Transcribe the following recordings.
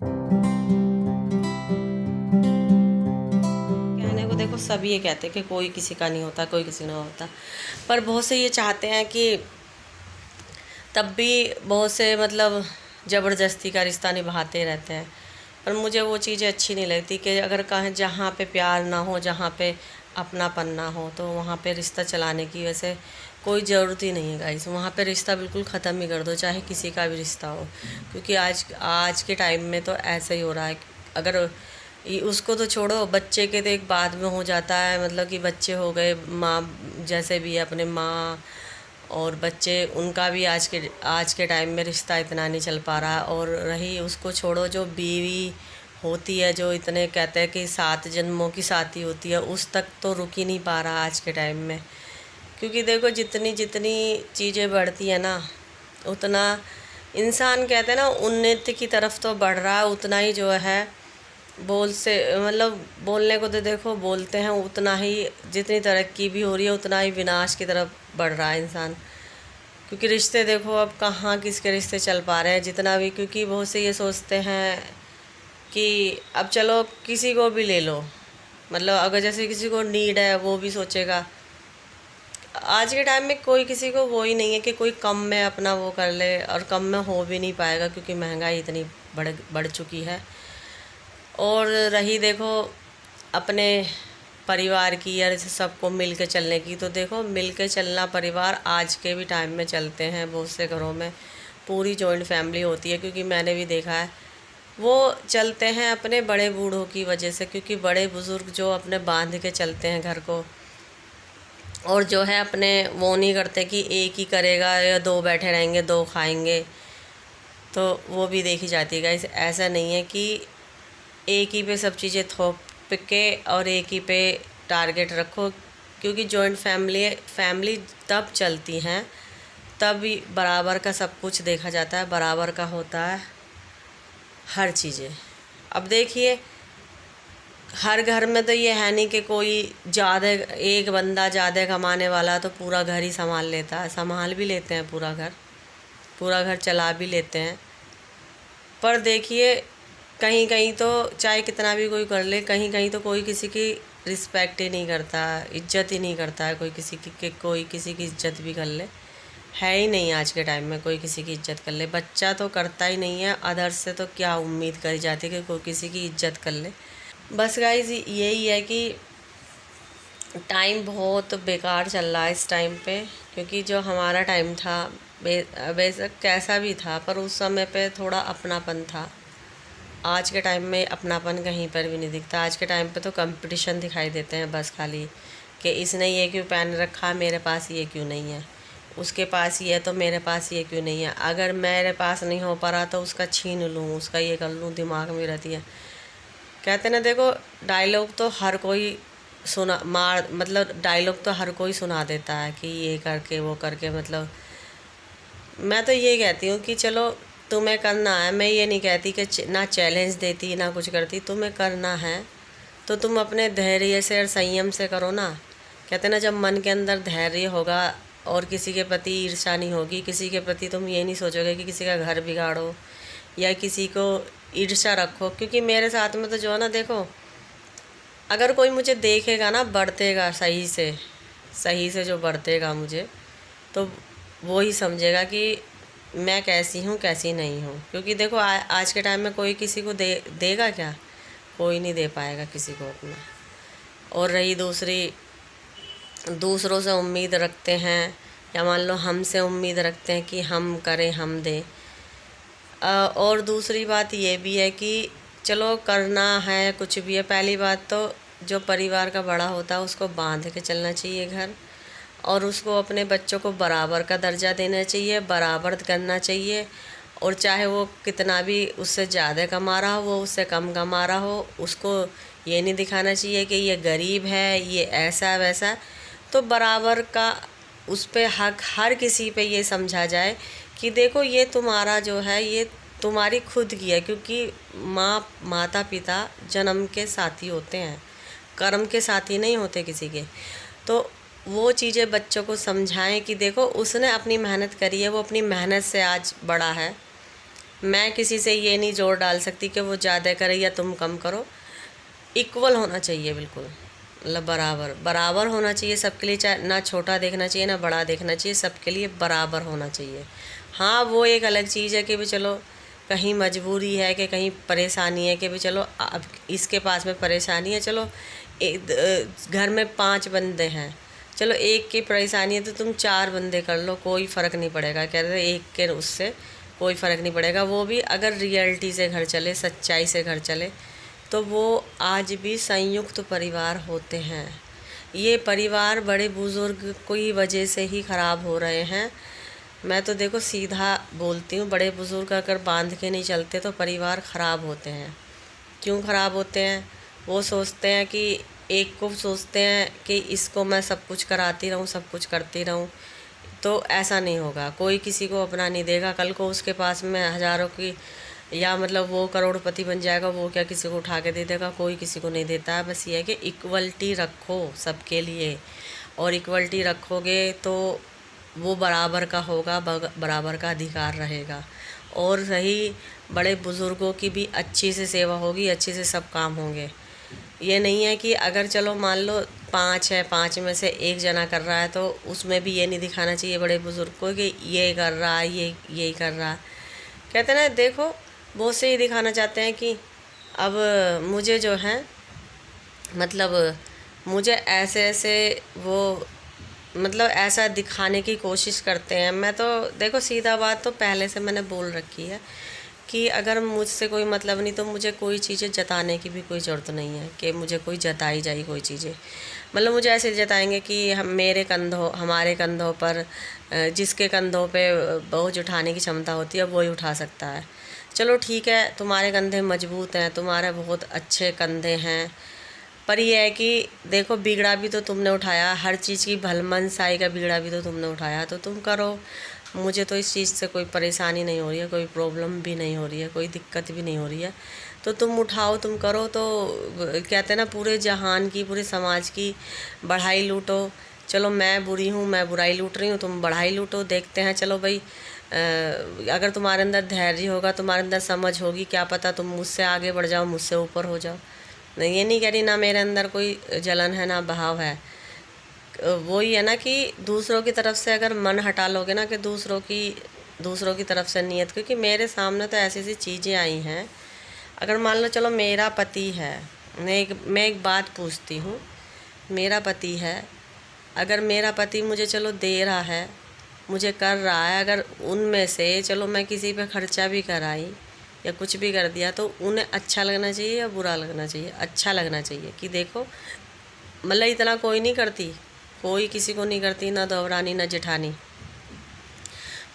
कहने को देखो सब ये कहते हैं कि कोई किसी का नहीं होता, कोई किसी का नहीं होता, पर बहुत से ये चाहते हैं कि तब भी बहुत से मतलब ज़बरदस्ती का रिश्ता निभाते रहते हैं। पर मुझे वो चीज़ें अच्छी नहीं लगती कि अगर कहीं जहाँ पे प्यार ना हो, जहाँ पे अपनापन ना हो, तो वहाँ पे रिश्ता चलाने की वैसे कोई ज़रूरत ही नहीं है गाइस। वहाँ पे रिश्ता बिल्कुल ख़त्म ही कर दो, चाहे किसी का भी रिश्ता हो, क्योंकि आज आज के टाइम में तो ऐसा ही हो रहा है। अगर उसको तो छोड़ो, बच्चे के तो एक बाद में हो जाता है, मतलब कि बच्चे हो गए, माँ जैसे भी अपने माँ और बच्चे, उनका भी आज के टाइम में रिश्ता इतना नहीं चल पा रहा। और रही उसको छोड़ो, जो बीवी होती है, जो इतने कहते हैं कि 7 जन्मों की साथी होती है, उस तक तो रुक ही नहीं पा रहा आज के टाइम में। क्योंकि देखो जितनी जितनी चीज़ें बढ़ती है ना, उतना इंसान कहते हैं ना उन्नति की तरफ तो बढ़ रहा है, उतना ही जो है बोल से मतलब बोलने को तो देखो बोलते हैं, उतना ही जितनी तरक्की भी हो रही है उतना ही विनाश की तरफ बढ़ रहा है इंसान। क्योंकि रिश्ते देखो अब कहाँ किसके रिश्ते चल पा रहे हैं जितना भी, क्योंकि बहुत से ये सोचते हैं कि अब चलो किसी को भी ले लो, मतलब अगर जैसे किसी को नीड है वो भी सोचेगा। आज के टाइम में कोई किसी को वो ही नहीं है कि कोई कम में अपना वो कर ले, और कम में हो भी नहीं पाएगा क्योंकि महंगाई इतनी बढ़ चुकी है। और रही देखो अपने परिवार की या जैसे सबको मिल के चलने की, तो देखो मिल के चलना परिवार आज के भी टाइम में चलते हैं बहुत से घरों में, पूरी जॉइंट फैमिली होती है। क्योंकि मैंने भी देखा है वो चलते हैं अपने बड़े बूढ़ों की वजह से, क्योंकि बड़े बुज़ुर्ग जो अपने बांध के चलते हैं घर को, और जो है अपने वो नहीं करते कि एक ही करेगा या दो बैठे रहेंगे दो खाएंगे, तो वो भी देखी जाती है गाइस। ऐसा नहीं है कि एक ही पे सब चीज़ें थोप के और एक ही पे टारगेट रखो, क्योंकि जॉइंट फैमिली तब चलती हैं तब बराबर का सब कुछ देखा जाता है, बराबर का होता है हर चीज़ें। अब देखिए हर घर में तो ये है नहीं कि कोई ज़्यादा, एक बंदा ज़्यादा कमाने वाला तो पूरा घर ही संभाल लेता है, संभाल भी लेते हैं पूरा घर चला भी लेते हैं। पर देखिए कहीं कहीं तो चाहे कितना भी कोई कर ले, कहीं कहीं तो कोई किसी की रिस्पेक्ट ही नहीं करता, इज्जत ही नहीं करता है कोई किसी की, कि कोई किसी की इज्जत भी कर ले, है ही नहीं आज के टाइम में कोई किसी की इज्जत कर ले। बच्चा तो करता ही नहीं है, अदर से तो क्या उम्मीद करी जाती है कि कोई किसी की इज्जत कर ले। बस गाइस यही है कि टाइम बहुत बेकार चल रहा है इस टाइम पे, क्योंकि जो हमारा टाइम था बेशक कैसा भी था, पर उस समय पे थोड़ा अपनापन था। आज के टाइम में अपनापन कहीं पर भी नहीं दिखता। आज के टाइम पे तो कंपटीशन दिखाई देते हैं बस खाली, कि इसने ये क्यों पहन रखा, मेरे पास ये क्यों नहीं है, उसके पास ये है तो मेरे पास ये क्यों नहीं है, अगर मेरे पास नहीं हो पा रहा तो उसका छीन लूँ, उसका ये कर लूँ, दिमाग में रहती है। कहते ना देखो डायलॉग तो हर कोई सुना मार मतलब डायलॉग तो हर कोई सुना देता है कि ये करके वो करके, मतलब मैं तो ये कहती हूँ कि चलो तुम्हें करना है, मैं ये नहीं कहती कि ना चैलेंज देती ना कुछ करती, तुम्हें करना है तो तुम अपने धैर्य से और संयम से करो ना। कहते ना जब मन के अंदर धैर्य होगा और किसी के प्रति ईर्ष्या नहीं होगी, किसी के प्रति तुम ये नहीं सोचोगे कि किसी का घर बिगाड़ो या किसी को ईर्ष्या रखो। क्योंकि मेरे साथ में तो जो है ना देखो, अगर कोई मुझे देखेगा ना बढ़तेगा सही से जो बढ़तेगा मुझे, तो वो ही समझेगा कि मैं कैसी हूँ कैसी नहीं हूँ। क्योंकि देखो आज के टाइम में कोई किसी को देगा क्या, कोई नहीं दे पाएगा किसी को अपना। और रही दूसरी, दूसरों से उम्मीद रखते हैं या मान लो हमसे उम्मीद रखते हैं कि हम करें हम दें। और दूसरी बात ये भी है कि चलो करना है कुछ भी है, पहली बात तो जो परिवार का बड़ा होता है उसको बांध के चलना चाहिए घर, और उसको अपने बच्चों को बराबर का दर्जा देना चाहिए, बराबर करना चाहिए। और चाहे वो कितना भी उससे ज़्यादा कमा रहा हो, वो उससे कम कमा रहा हो, उसको ये नहीं दिखाना चाहिए कि ये गरीब है, ये ऐसा वैसा। तो बराबर का उस पे हक हर किसी पे ये समझा जाए कि देखो ये तुम्हारा जो है ये तुम्हारी खुद की है। क्योंकि माता पिता जन्म के साथी होते हैं, कर्म के साथी नहीं होते किसी के। तो वो चीज़ें बच्चों को समझाएं कि देखो उसने अपनी मेहनत करी है, वो अपनी मेहनत से आज बड़ा है, मैं किसी से ये नहीं जोर डाल सकती कि वो ज़्यादा करे या तुम कम करो। इक्वल होना चाहिए बिल्कुल, मतलब बराबर बराबर होना चाहिए सबके लिए, चाहे ना छोटा देखना चाहिए ना बड़ा देखना चाहिए, सबके लिए बराबर होना चाहिए। हाँ, वो एक अलग चीज़ है कि भी चलो कहीं मजबूरी है कि कहीं परेशानी है कि भी चलो अब इसके पास में परेशानी है, चलो घर में 5 बंदे हैं, चलो एक की परेशानी है तो तुम 4 बंदे कर लो, कोई फ़र्क नहीं पड़ेगा। कह रहे एक के उससे कोई फ़र्क नहीं पड़ेगा। वो भी अगर रियलिटी से घर चले, सच्चाई से घर चले, तो वो आज भी संयुक्त परिवार होते हैं। ये परिवार बड़े बुज़ुर्ग की वजह से ही ख़राब हो रहे हैं। मैं तो देखो सीधा बोलती हूँ, बड़े बुज़ुर्ग अगर बांध के नहीं चलते तो परिवार ख़राब होते हैं। क्यों ख़राब होते हैं? वो सोचते हैं कि एक को सोचते हैं कि इसको मैं सब कुछ कराती रहूँ, सब कुछ करती रहूँ, तो ऐसा नहीं होगा। कोई किसी को अपना नहीं देगा। कल को उसके पास में हज़ारों की या मतलब वो करोड़पति बन जाएगा, वो क्या किसी को उठा के दे देगा? कोई किसी को नहीं देता है। बस ये है कि इक्वलिटी रखो सबके लिए, और इक्वलिटी रखोगे तो वो बराबर का होगा, बराबर का अधिकार रहेगा। और रही बड़े बुज़ुर्गों की भी अच्छी से सेवा होगी, अच्छे से सब काम होंगे। ये नहीं है कि अगर चलो मान लो 5 है, 5 में से एक जना कर रहा है तो उसमें भी ये नहीं दिखाना चाहिए बड़े बुज़ुर्ग को कि ये कर रहा है, ये यही कर रहा है। कहते हैं ना, देखो बहुत से ये दिखाना चाहते हैं कि अब मुझे जो है मतलब मुझे ऐसे ऐसे वो मतलब ऐसा दिखाने की कोशिश करते हैं। मैं तो देखो सीधा बात तो पहले से मैंने बोल रखी है कि अगर मुझसे कोई मतलब नहीं तो मुझे कोई चीज़ें जताने की भी कोई ज़रूरत नहीं है कि मुझे कोई जताई जाए कोई चीज़ें। मतलब मुझे ऐसे जताएंगे कि हम हमारे कंधों पर जिसके कंधों पे बोझ उठाने की क्षमता होती है वही उठा सकता है। चलो ठीक है, तुम्हारे कंधे मजबूत हैं, तुम्हारे बहुत अच्छे कंधे हैं, पर यह है कि देखो बिगड़ा भी तो तुमने उठाया, हर चीज़ की भलमनसाई का बिगड़ा भी तो तुमने उठाया, तो तुम करो। मुझे तो इस चीज़ से कोई परेशानी नहीं हो रही है, कोई प्रॉब्लम भी नहीं हो रही है, कोई दिक्कत भी नहीं हो रही है, तो तुम उठाओ, तुम करो। तो कहते हैं ना, पूरे जहान की, पूरे समाज की बढ़ाई लूटो। चलो मैं बुरी हूँ, मैं बुराई लूट रही हूँ, तुम बढ़ाई लूटो। देखते हैं, चलो भाई अगर तुम्हारे अंदर धैर्य होगा, तुम्हारे अंदर समझ होगी, क्या पता तुम मुझसे आगे बढ़ जाओ, मुझसे ऊपर हो जाओ। नहीं, ये नहीं कह रही ना मेरे अंदर कोई जलन है ना भाव है। वही है ना कि दूसरों की तरफ से अगर मन हटा लोगे ना, कि दूसरों की तरफ से नीयत, क्योंकि मेरे सामने तो ऐसी ऐसी चीज़ें आई हैं। अगर मान लो चलो मेरा पति है, मैं एक बात पूछती हूँ, मेरा पति है, अगर मेरा पति मुझे चलो दे रहा है, मुझे कर रहा है, अगर उनमें से चलो मैं किसी पे खर्चा भी कराई या कुछ भी कर दिया, तो उन्हें अच्छा लगना चाहिए या बुरा लगना चाहिए? अच्छा लगना चाहिए कि देखो, मतलब इतना कोई नहीं करती, कोई किसी को नहीं करती, ना देवरानी ना जेठानी।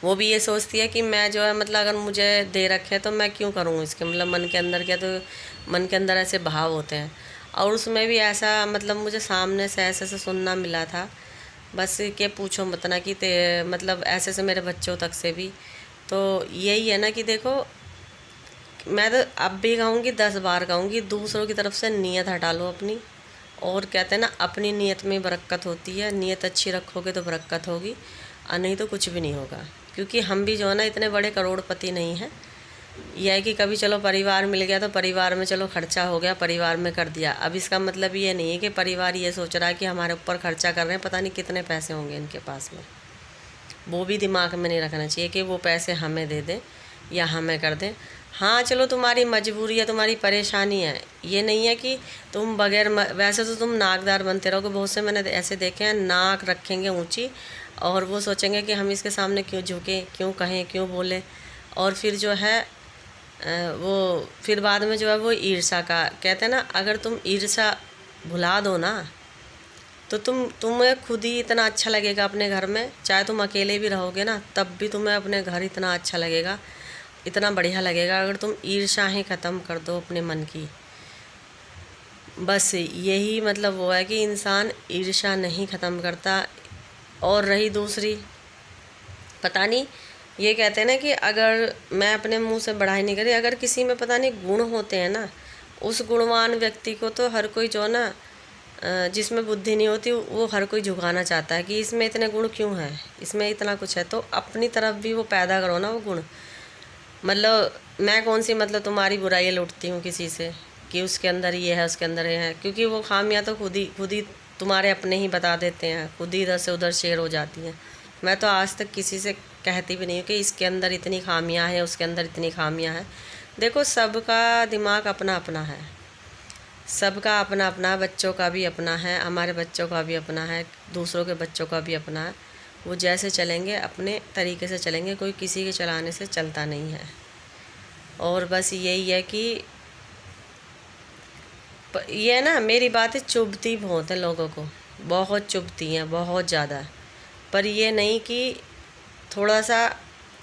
वो भी ये सोचती है कि मैं जो है मतलब अगर मुझे दे रखे तो मैं क्यों करूँ इसके, मतलब मन के अंदर क्या, तो मन के अंदर ऐसे भाव होते हैं। और उसमें भी ऐसा मतलब मुझे सामने से ऐसे से सुनना मिला था, बस के पूछो मत ना कि मतलब ऐसे से मेरे बच्चों तक से भी। तो यही है ना कि देखो, मैं तो अब भी कहूँगी, 10 बार कहूँगी, दूसरों की तरफ से नीयत हटा लो अपनी। और कहते हैं ना, अपनी नीयत में बरकत होती है, नीयत अच्छी रखोगे तो बरकत होगी, और नहीं तो कुछ भी नहीं होगा। क्योंकि हम भी जो है ना इतने बड़े करोड़पति नहीं हैं। यह है कि कभी चलो परिवार मिल गया तो परिवार में चलो खर्चा हो गया, परिवार में कर दिया। अब इसका मतलब ये नहीं है कि परिवार ये सोच रहा है कि हमारे ऊपर खर्चा कर रहे हैं, पता नहीं कितने पैसे होंगे इनके पास में। वो भी दिमाग में नहीं रखना चाहिए कि वो पैसे हमें दे दें या हमें कर दें। हाँ चलो, तुम्हारी मजबूरी है, तुम्हारी परेशानी है, ये नहीं है कि तुम बगैर वैसे तो तुम नाकदार बनते रहोगे। बहुत से मैंने ऐसे देखे हैं, नाक रखेंगे ऊंची और वो सोचेंगे कि हम इसके सामने क्यों झुकें, क्यों कहें, क्यों बोलें। और फिर जो है वो फिर बाद में जो है वो ईर्ष्या का, कहते हैं ना, अगर तुम ईर्ष्या भुला दो ना तो तुम्हें खुद ही इतना अच्छा लगेगा अपने घर में। चाहे तुम अकेले भी रहोगे ना तब भी तुम्हें अपने घर इतना अच्छा लगेगा, इतना बढ़िया लगेगा, अगर तुम ईर्ष्याएं ख़त्म कर दो अपने मन की। बस यही मतलब वो है कि इंसान ईर्ष्या नहीं ख़त्म करता। और रही दूसरी, पता नहीं, ये कहते हैं ना कि अगर मैं अपने मुंह से बढ़ाई नहीं करी, अगर किसी में पता नहीं गुण होते हैं ना, उस गुणवान व्यक्ति को तो हर कोई जो ना जिसमें बुद्धि नहीं होती वो हर कोई झुकाना चाहता है कि इसमें इतने गुण क्यों हैं, इसमें इतना कुछ है। तो अपनी तरफ भी वो पैदा करो ना वो गुण। मतलब मैं कौन सी मतलब तुम्हारी बुराइयाँ लूटती हूँ किसी से कि उसके अंदर ये है उसके अंदर ये है, क्योंकि वो खामियां तो खुद ही तुम्हारे अपने ही बता देते हैं, खुद ही इधर से उधर शेयर हो जाती हैं। मैं तो आज तक किसी से कहती भी नहीं हूँ कि इसके अंदर इतनी खामियां हैं उसके अंदर इतनी खामियां हैं। देखो सबका दिमाग अपना अपना है, सबका अपना अपना, बच्चों का भी अपना है, हमारे बच्चों का भी अपना है, दूसरों के बच्चों का भी अपना है। वो जैसे चलेंगे अपने तरीके से चलेंगे, कोई किसी के चलाने से चलता नहीं है। और बस यही है कि ये ना मेरी बातें चुभती बहुत है लोगों को, बहुत चुभती हैं, बहुत ज़्यादा। पर ये नहीं कि थोड़ा सा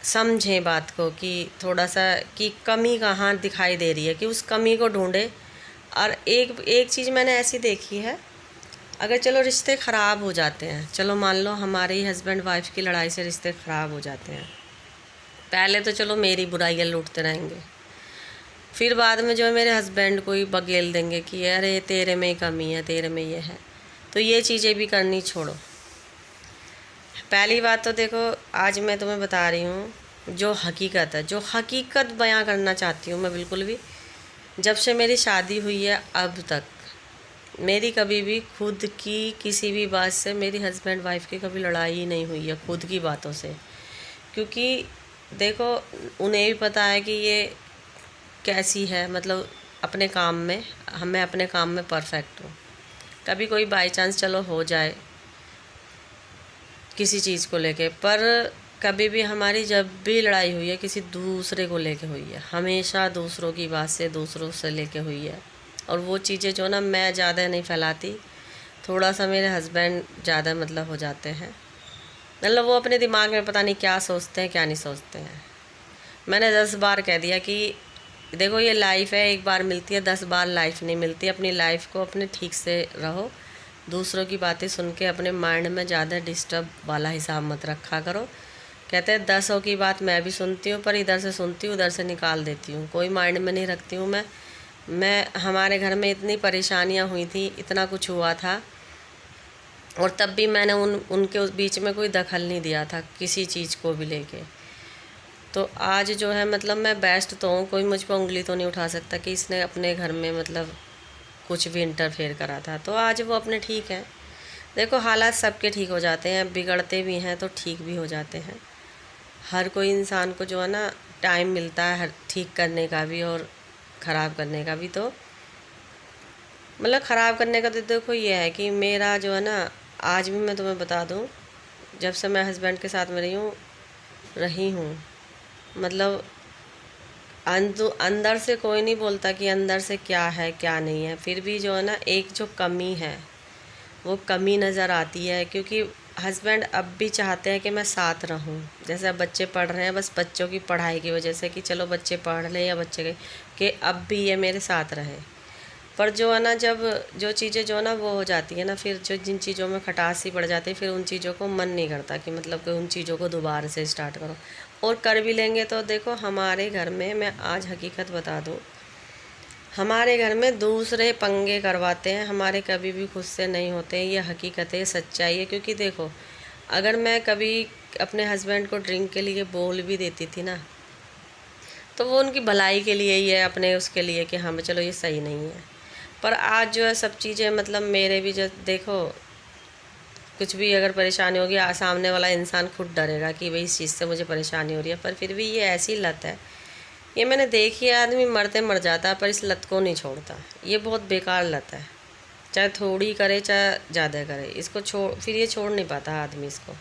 समझें बात को, कि थोड़ा सा कि कमी कहाँ दिखाई दे रही है कि उस कमी को ढूंढे। और एक एक चीज़ मैंने ऐसी देखी है, अगर चलो रिश्ते ख़राब हो जाते हैं, चलो मान लो हमारे ही हस्बैंड वाइफ की लड़ाई से रिश्ते ख़राब हो जाते हैं, पहले तो चलो मेरी बुराइयाँ लूटते रहेंगे, फिर बाद में जो है मेरे हस्बैंड को ही बगेल देंगे कि अरे तेरे में कमी है, तेरे में ये है। तो ये चीज़ें भी करनी छोड़ो। पहली बात तो देखो, आज मैं तुम्हें बता रही हूँ जो हकीकत है, जो हकीकत बयां करना चाहती हूँ मैं। बिल्कुल भी जब से मेरी शादी हुई है अब तक मेरी कभी भी खुद की किसी भी बात से मेरी हस्बैंड वाइफ की कभी लड़ाई ही नहीं हुई है, खुद की बातों से। क्योंकि देखो उन्हें भी पता है कि ये कैसी है, मतलब अपने काम में, मैं अपने काम में परफेक्ट हूँ। कभी कोई बाई चांस चलो हो जाए किसी चीज़ को लेके, पर कभी भी हमारी जब भी लड़ाई हुई है किसी दूसरे को लेके हुई है, हमेशा दूसरों की बात से, दूसरों से लेके हुई है। और वो चीज़ें जो ना मैं ज़्यादा नहीं फैलाती, थोड़ा सा मेरे हस्बैंड ज़्यादा मतलब हो जाते हैं, मतलब वो अपने दिमाग में पता नहीं क्या सोचते हैं क्या नहीं सोचते हैं। मैंने 10 बार कह दिया कि देखो ये लाइफ है, एक बार मिलती है, 10 बार लाइफ नहीं मिलती। अपनी लाइफ को अपने ठीक से रहो, दूसरों की बातें सुन के अपने माइंड में ज़्यादा डिस्टर्ब वाला हिसाब मत रखा करो। कहते हैं 10 की बात मैं भी सुनती हूँ, पर इधर से सुनती हूँ उधर से निकाल देती हूँ, कोई माइंड में नहीं रखती हूँ मैं हमारे घर में इतनी परेशानियाँ हुई थी, इतना कुछ हुआ था, और तब भी मैंने उनके उस बीच में कोई दखल नहीं दिया था किसी चीज़ को भी लेके। तो आज जो है मतलब मैं बेस्ट तो हूँ, कोई मुझ पर उंगली तो नहीं उठा सकता कि इसने अपने घर में मतलब कुछ भी इंटरफेयर करा था। तो आज वो अपने ठीक हैं। देखो हालात सबके ठीक हो जाते हैं, बिगड़ते भी हैं तो ठीक भी हो जाते हैं। हर कोई इंसान को जो है ना टाइम मिलता है हर ठीक करने का भी और ख़राब करने का भी। तो मतलब ख़राब करने का तो देखो ये है कि मेरा जो है ना, आज भी मैं तुम्हें बता दूँ, जब से मैं हस्बैंड के साथ में रही हूँ मतलब अंदर से कोई नहीं बोलता कि अंदर से क्या है क्या नहीं है, फिर भी जो है ना एक जो कमी है वो कमी नज़र आती है। क्योंकि हस्बैंड अब भी चाहते हैं कि मैं साथ रहूं। जैसे अब बच्चे पढ़ रहे हैं, बस बच्चों की पढ़ाई की वजह से कि चलो बच्चे पढ़ लें या बच्चे के अब भी ये मेरे साथ रहे। पर जो है ना जब जो चीज़ें जो है ना वो हो जाती है ना, फिर जो जिन चीज़ों में खटास सी पड़ जाती है, फिर उन चीज़ों को मन नहीं करता कि मतलब कि उन चीज़ों को दोबारा से स्टार्ट करो। और कर भी लेंगे तो देखो हमारे घर में, मैं आज हकीकत बता दूँ, हमारे घर में दूसरे पंगे करवाते हैं, हमारे कभी भी खुद से नहीं होते हैं। ये हकीकत है, सच्चाई है। क्योंकि देखो अगर मैं कभी अपने हस्बैंड को ड्रिंक के लिए बोल भी देती थी ना, तो वो उनकी भलाई के लिए ही है, अपने उसके लिए कि हाँ चलो ये सही नहीं है। पर आज जो है सब चीज़ें मतलब मेरे भी जो देखो कुछ भी अगर परेशानी होगी, सामने वाला इंसान खुद डरेगा कि भाई इस चीज़ से मुझे परेशानी हो रही है। पर फिर भी ये ऐसी लत है, ये मैंने देखी है, आदमी मरते मर जाता है पर इस लत को नहीं छोड़ता। ये बहुत बेकार लत है, चाहे थोड़ी करे चाहे ज़्यादा करे, इसको फिर ये छोड़ नहीं पाता आदमी इसको।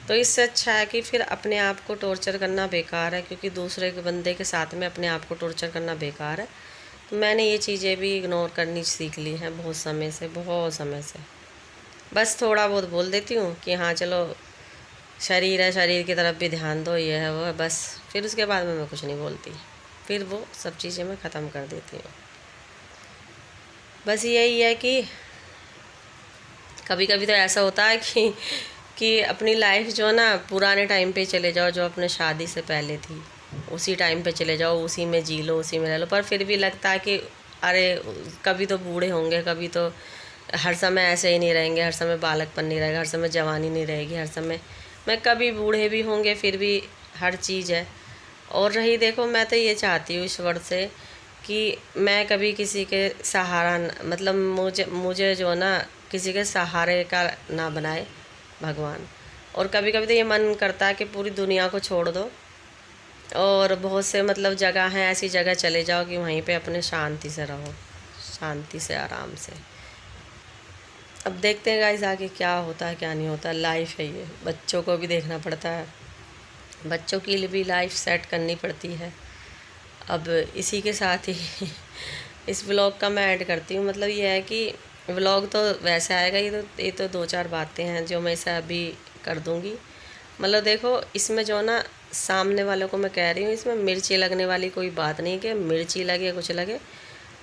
तो इससे अच्छा है कि फिर अपने आप को टॉर्चर करना बेकार है, क्योंकि दूसरे के बंदे के साथ में अपने आप को टॉर्चर करना बेकार है। तो मैंने ये चीज़ें भी इग्नोर करनी सीख ली हैं बहुत समय से, बहुत समय से। बस थोड़ा बहुत बोल देती हूँ कि हाँ चलो शरीर है, शरीर की तरफ भी ध्यान दो, ये है वो है, बस। फिर उसके बाद में मैं कुछ नहीं बोलती, फिर वो सब चीज़ें मैं ख़त्म कर देती हूँ। बस यही है कि कभी कभी तो ऐसा होता है कि अपनी लाइफ जो है ना पुराने टाइम पे चले जाओ, जो अपने शादी से पहले थी उसी टाइम पे चले जाओ, उसी में जी लो, उसी में रह लो। पर फिर भी लगता है कि अरे कभी तो बूढ़े होंगे, कभी तो हर समय ऐसे ही नहीं रहेंगे, हर समय बालकपन नहीं रहेगा, हर समय जवानी नहीं रहेगी, हर समय मैं कभी बूढ़े भी होंगे, फिर भी हर चीज़ है। और रही देखो, मैं तो ये चाहती हूँ ईश्वर से कि मैं कभी किसी के सहारा मतलब मुझे जो ना किसी के सहारे का ना बनाए भगवान। और कभी कभी तो ये मन करता है कि पूरी दुनिया को छोड़ दो और बहुत से मतलब जगह हैं, ऐसी जगह चले जाओ कि वहीं पे अपने शांति से रहो, शांति से आराम से। अब देखते हैं गाइस आगे क्या होता है क्या नहीं होता। लाइफ है ये, बच्चों को भी देखना पड़ता है, बच्चों के लिए भी लाइफ सेट करनी पड़ती है। अब इसी के साथ ही इस व्लॉग का मैं ऐड करती हूँ। मतलब ये है कि व्लॉग तो वैसे आएगा, ये तो 2-4 बातें हैं जो मैं इसे अभी कर दूँगी। मतलब देखो, इसमें जो ना सामने वालों को मैं कह रही हूँ, इसमें मिर्ची लगने वाली कोई बात नहीं कि मिर्ची लगे कुछ लगे।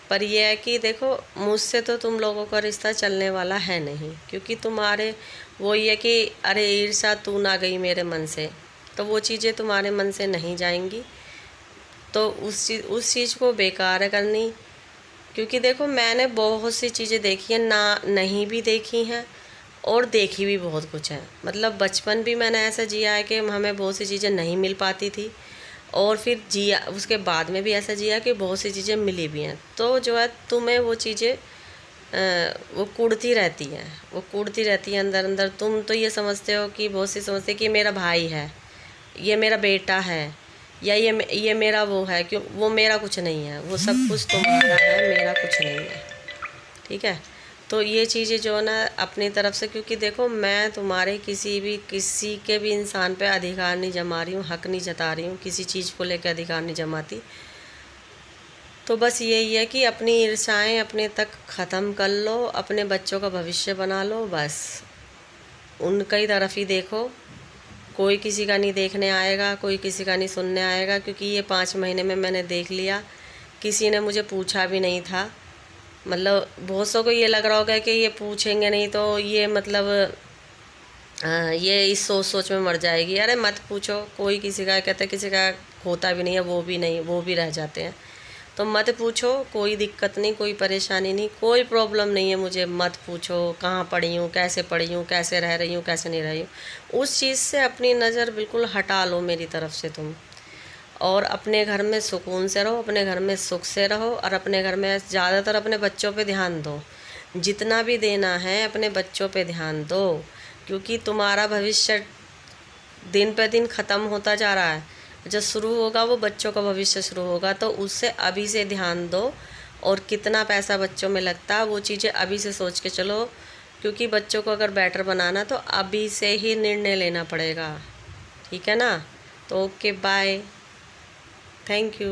पर यह है कि देखो, मुझसे तो तुम लोगों का रिश्ता चलने वाला है नहीं, क्योंकि तुम्हारे वो ये कि अरे ईर्ष्या तू ना गई मेरे मन से, तो वो चीज़ें तुम्हारे मन से नहीं जाएंगी। तो उस चीज़ को बेकार है करनी। क्योंकि देखो, मैंने बहुत सी चीज़ें देखी हैं, ना नहीं भी देखी हैं और देखी भी बहुत कुछ है। मतलब बचपन भी मैंने ऐसा जिया है कि हमें बहुत सी चीज़ें नहीं मिल पाती थी, और फिर जिया उसके बाद में भी ऐसा जिया कि बहुत सी चीज़ें मिली भी हैं। तो जो है तुम्हें वो चीज़ें वो कुढ़ती रहती हैं, वो कुढ़ती रहती हैं अंदर अंदर। तुम तो ये समझते हो कि बहुत सी समझते कि मेरा भाई है, ये मेरा बेटा है, या ये मेरा वो है, क्यों वो मेरा कुछ नहीं है, वो सब कुछ तुम्हारा है, मेरा कुछ नहीं है। ठीक है। तो ये चीज़ें जो है ना अपनी तरफ से, क्योंकि देखो मैं तुम्हारे किसी के भी इंसान पे अधिकार नहीं जमा रही हूँ, हक नहीं जता रही हूँ, किसी चीज़ को लेकर अधिकार नहीं जमाती। तो बस यही है कि अपनी ईर्ष्याएँ अपने तक ख़त्म कर लो, अपने बच्चों का भविष्य बना लो, बस उनका ही तरफ ही देखो। कोई किसी का नहीं देखने आएगा, कोई किसी का नहीं सुनने आएगा, क्योंकि ये 5 महीने में मैंने देख लिया। किसी ने मुझे पूछा भी नहीं था। मतलब बहुत सौ को ये लग रहा होगा कि ये पूछेंगे नहीं तो ये मतलब ये इस सोच में मर जाएगी। अरे मत पूछो, कोई किसी का कहते किसी का होता भी नहीं है, वो भी नहीं, वो भी रह जाते हैं। तो मत पूछो, कोई दिक्कत नहीं, कोई परेशानी नहीं, कोई प्रॉब्लम नहीं है मुझे। मत पूछो कहाँ पढ़ी हूँ, कैसे रह रही हूँ, कैसे नहीं रही हूँ। उस चीज़ से अपनी नज़र बिल्कुल हटा लो मेरी तरफ से तुम, और अपने घर में सुकून से रहो, अपने घर में सुख से रहो, और अपने घर में ज़्यादातर अपने बच्चों पे ध्यान दो। जितना भी देना है अपने बच्चों पे ध्यान दो, क्योंकि तुम्हारा भविष्य दिन पे दिन ख़त्म होता जा रहा है। जब शुरू होगा वो बच्चों का भविष्य शुरू होगा, तो उससे अभी से ध्यान दो। और कितना पैसा बच्चों में लगता है वो चीज़ें अभी से सोच के चलो, क्योंकि बच्चों को अगर बेटर बनाना तो अभी से ही निर्णय लेना पड़ेगा। ठीक है ना। तो ओके, बाय, थैंक यू।